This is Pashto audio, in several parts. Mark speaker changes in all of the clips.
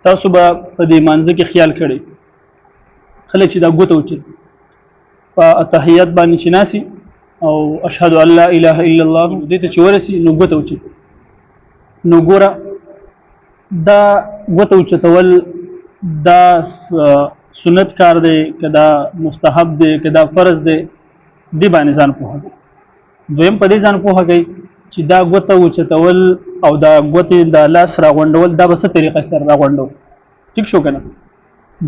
Speaker 1: تاسو به په دې مانځه کې خیال کړئ خلک چې دا ګوته وچي په اتحیات باندې چې ناسي او اشهد ان لا اله الا الله دې ته چې ورسي نو ګوته وچي نو ګوره دا ګوته وچتول دا سنت کار دی کدا مستحب دی کدا فرض دی دی باندې ځان پوهه دویم په دې ځان پوهه کوي چې دا ګوته وچتول او دا ګوته د لاس راغونډول دا به څه طریقه سره راغونډو ټیک شو کنه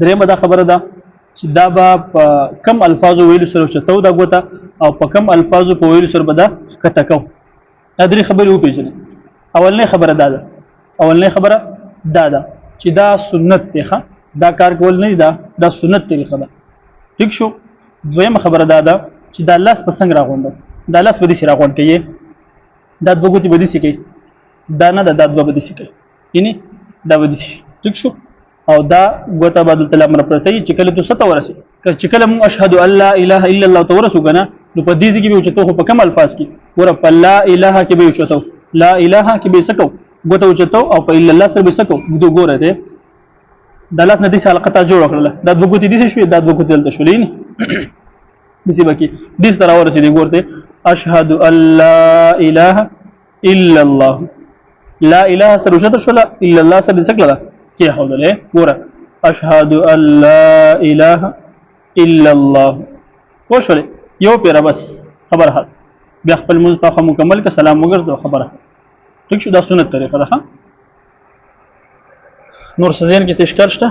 Speaker 1: درېمه دا خبره ده چې دا به په کم الفاظو ویلو سره چتو دا ګوته او په کم الفاظو په ویلو سره به دا کټکو دا درې خبرې وپېژنې اولنې خبره دا ده چې دا سنت دی دا کار کول نه دی دا سنت طریقه ده ټیک شو دویمه خبره دا ده چې دا لاس په څنګه راغونډو دا لاس به دې سره راغونډ کړي دا دوه ګوتې به دې سي کوي دا نه دا دوه به دې سي کوي یعنی دا به دې سي ټیک شو او دا ګوته بدل تل امر پرته چې کله تو ست ورسي چې کله مو اشهد ان لا اله الا الله تو ورسو کنه نو په دې کې به چته په کم الفاظ کې ور په لا اله کې به چته لا اله کې به سکو ګوته چته او په الا الله سره به سکو دوه ګوره ده د لاس ندي حلقه جوړ کړل دا دوه ګوتې دي شوې دا دوه ګوتې دلته شولې نه دسی بکی دې سره ورسې دی ګورته اشهد ان لا اله الا الله لا اله سره شته شولا الا الله سره سکلا کې هودله ګوره اشهد ان لا اله الا الله وشوله یو پیر بس خبر حال بیا خپل مصطفی مکمل کا سلام وګرځو خبره ټیک شو دا سنت طریقه ده نور څه ځین کې اشکال شته